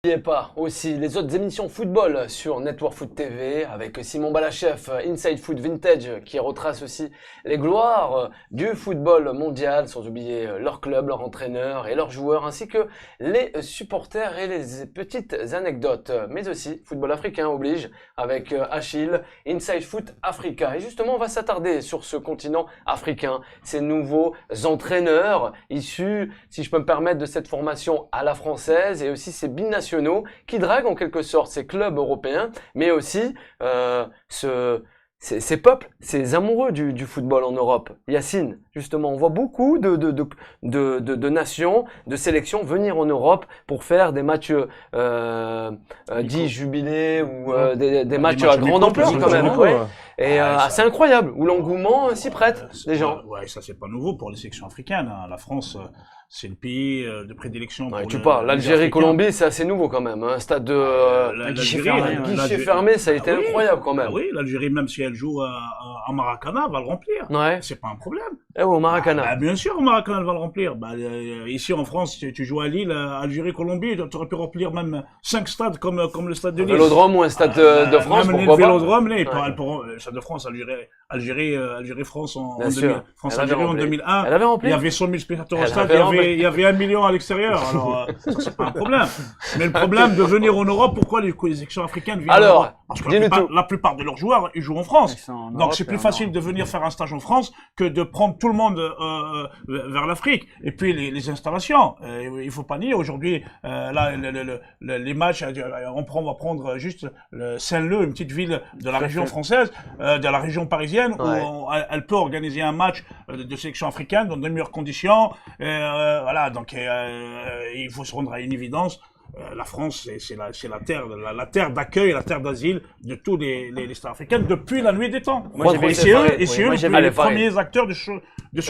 N'oubliez pas aussi les autres émissions football sur Network Foot TV avec Simon Balachef, Inside Foot Vintage qui retrace aussi les gloires du football mondial, sans oublier leur club, leur entraîneur et leurs joueurs ainsi que les supporters et les petites anecdotes. Mais aussi football africain oblige avec Achille, Inside Foot Africa. Et justement on va s'attarder sur ce continent africain, ces nouveaux entraîneurs issus, si je peux me permettre, de cette formation à la française et aussi ces binationaux qui draguent en quelque sorte ces clubs européens, mais aussi ces peuples, ces amoureux du football en Europe. Yacine, justement, on voit beaucoup de nations, de sélections venir en Europe pour faire des matchs dits jubilés ou des matchs à grande ampleur quand même. Ouais. Et c'est incroyable, où l'engouement s'y prête, les gens. Ouais, ça c'est pas nouveau pour les sélections africaines. Hein. La France, c'est le pays de prédilection. Ouais, tu parles, l'Algérie, Colombie, c'est assez nouveau quand même. Un stade de guichet fermé, ça a été incroyable quand même. Oui, l'Algérie, même si elle joue à Maracana, va le remplir. Ouais. C'est pas un problème. Eh oui, au Maracana. Bien sûr, au Maracana, elle va le remplir. Ici en France, tu joues à Lille, Algérie, Colombie, tu aurais pu remplir même 5 stades comme le stade de Lille. Un vélodrome ou un stade de France, même pourquoi le vélodrome, pas. le stade de France, Algérie-France en 2000. France-Algérie en 2001. Elle avait rempli. Il y avait 100 000 spectateurs au stade, il y avait 1 million à l'extérieur. Alors, ça, c'est pas un problème. Mais le problème de venir en Europe, pourquoi les sélections africaines viennent en Europe? Parce que la plupart de leurs joueurs, ils jouent en France. Donc, c'est plus facile de venir faire un stage en France que de prendre tout le monde vers l'Afrique. Et puis, les installations. Il faut pas nier, aujourd'hui, là, les matchs, on va prendre juste Saint-Leu, une petite ville de la région française, de la région parisienne, où elle peut organiser un match de sélection africaine dans de meilleures conditions. Voilà, donc il faut se rendre à une évidence. La France, c'est la terre d'accueil, la terre d'asile de tous les stars africaines depuis la nuit des temps. C'est eux les premiers acteurs de ce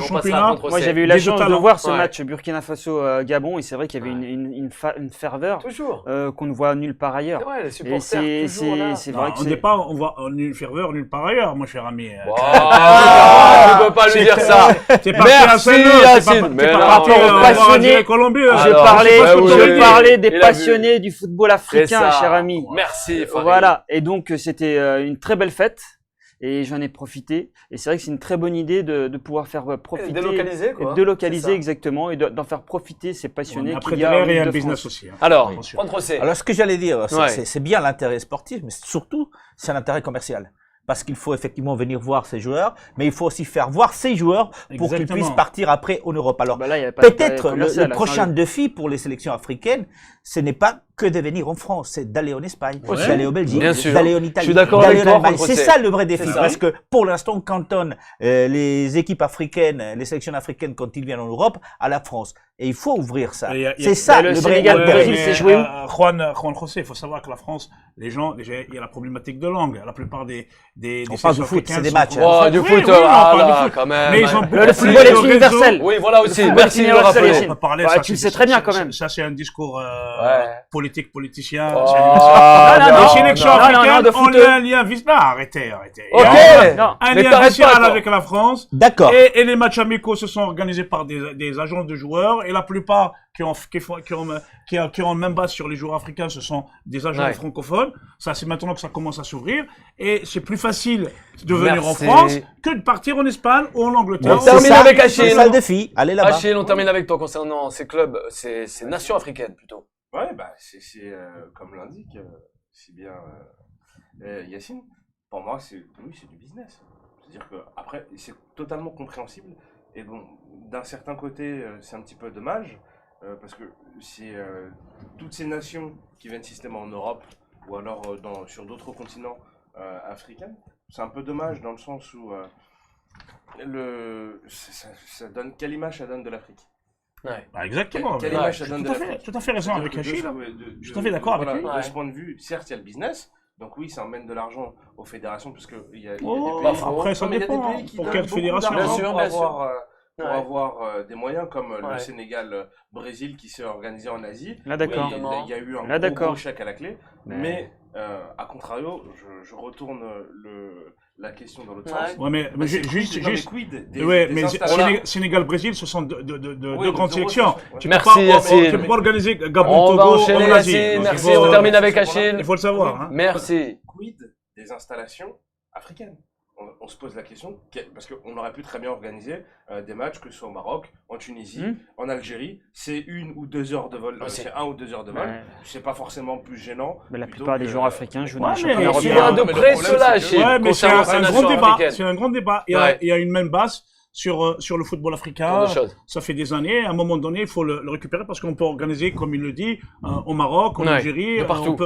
championnat. Moi, j'avais eu la chance de voir ce match Burkina Faso-Gabon et c'est vrai qu'il y avait une ferveur qu'on ne voit nulle part ailleurs. C'est vrai, les supporters toujours là. C'est vrai que au départ, on voit une ferveur nulle part ailleurs, mon cher ami. Tu peux pas lui dire ça. Merci Yacine. Par rapport aux passionnés, je parlais des passionnés du football africain, cher ami. Merci. Voilà. Et donc, c'était une très belle fête. Et j'en ai profité. Et c'est vrai que c'est une très bonne idée de pouvoir faire profiter. Délocaliser, quoi. Délocaliser, exactement. Et d'en faire profiter ces passionnés qu'il y a en Ligue de France aussi. Alors, ce que j'allais dire, c'est bien l'intérêt sportif, mais surtout, c'est l'intérêt commercial. Parce qu'il faut effectivement venir voir ces joueurs, mais il faut aussi faire voir ces joueurs pour qu'ils puissent partir après en Europe. Alors, peut-être le prochain défi pour les sélections africaines, ce n'est pas que de venir en France, c'est d'aller en Espagne, d'aller en Belgique, d'aller en Italie. Je suis d'accord avec toi. C'est ça le vrai défi, parce que pour l'instant, on cantonne les équipes africaines, les sélections africaines quand ils viennent en Europe, à la France. Et il faut ouvrir ça. C'est ça le vrai Brésil, c'est joué où? Juan José, il faut savoir que la France, les gens, déjà, il y a la problématique de langue. La plupart des on parle du foot, c'est des matchs. Oh, du foot, quand même. Mais ils ont le football est universel. Oui, voilà aussi. Merci de le rappeler. Tu le sais très bien quand même. Ça, c'est un discours politicien. Les sélections africaines ont un lien viscéral. Arrêtez. Un lien viscéral avec la France. D'accord. Et les matchs amicaux se sont organisés par des agences de joueurs. Et la plupart qui ont même base sur les joueurs africains, ce sont des agents francophones. Ça, c'est maintenant que ça commence à s'ouvrir. Et c'est plus facile de venir en France que de partir en Espagne ou en Angleterre. On termine avec Achille. C'est ça le défi. Allez là-bas. Achille, on termine avec toi concernant ces clubs, ces nations africaines plutôt. Ouais, c'est comme l'indique si bien Yacine. Pour moi, c'est du business. C'est-à-dire que après, c'est totalement compréhensible. Et bon, d'un certain côté, c'est un petit peu dommage parce que c'est toutes ces nations qui viennent systématiquement en Europe ou alors sur d'autres continents africains. C'est un peu dommage dans le sens où ça donne quelle image ça donne de l'Afrique. Exactement. Quelle image ça donne de l'Afrique. Tout à fait raison avec Achille. Je suis tout à fait d'accord avec lui. De ce point de vue, certes, il y a le business. Donc oui, ça emmène de l'argent aux fédérations parce que il y a des pays. Après, ça dépend. Pour quelle fédération? Bien sûr. pour avoir des moyens comme le Sénégal-Brésil qui s'est organisé en Asie. Là, d'accord. Il y a eu un gros chèque à la clé. Mais à contrario, je retourne la question dans l'autre sens. Ouais, mais juste. Sénégal-Brésil, ce sont deux grandes sélections. Merci Yacine. Tu peux pas organiser Gabon-Togo. On va enchaîner Yacine. Merci, on termine avec Achille. Il faut le savoir. Merci. Quid des installations africaines? On se pose la question, parce qu'on aurait pu très bien organiser des matchs, que ce soit au Maroc, en Tunisie, en Algérie. C'est 1 ou 2 heures de vol. C'est 1 ou 2 heures de vol. C'est pas forcément plus gênant. Mais la plupart des joueurs africains jouent dans les championnats européens. Il y a de près cela, Achille. Ouais, mais c'est un grand débat. C'est un grand débat. Il y a une même base sur le football africain. Ça fait des années. À un moment donné, il faut le récupérer parce qu'on peut organiser, comme il le dit, au Maroc, en Algérie.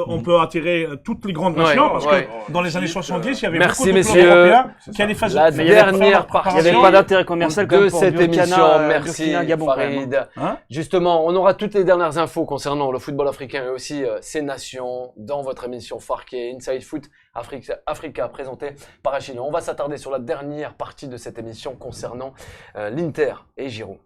On peut attirer toutes les grandes nations parce que dans les années 70, il y avait beaucoup de clubs européens qui allaient faire la dernière partie. Il n'y avait pas d'intérêt commercial de cette émission. Merci Farid. Justement, on aura toutes les dernières infos concernant le football africain et aussi ces nations dans votre émission phare qui est Inside Foot Africa présentée par Achille. On va s'attarder sur la dernière partie de cette émission concernant l'Inter et Giroud.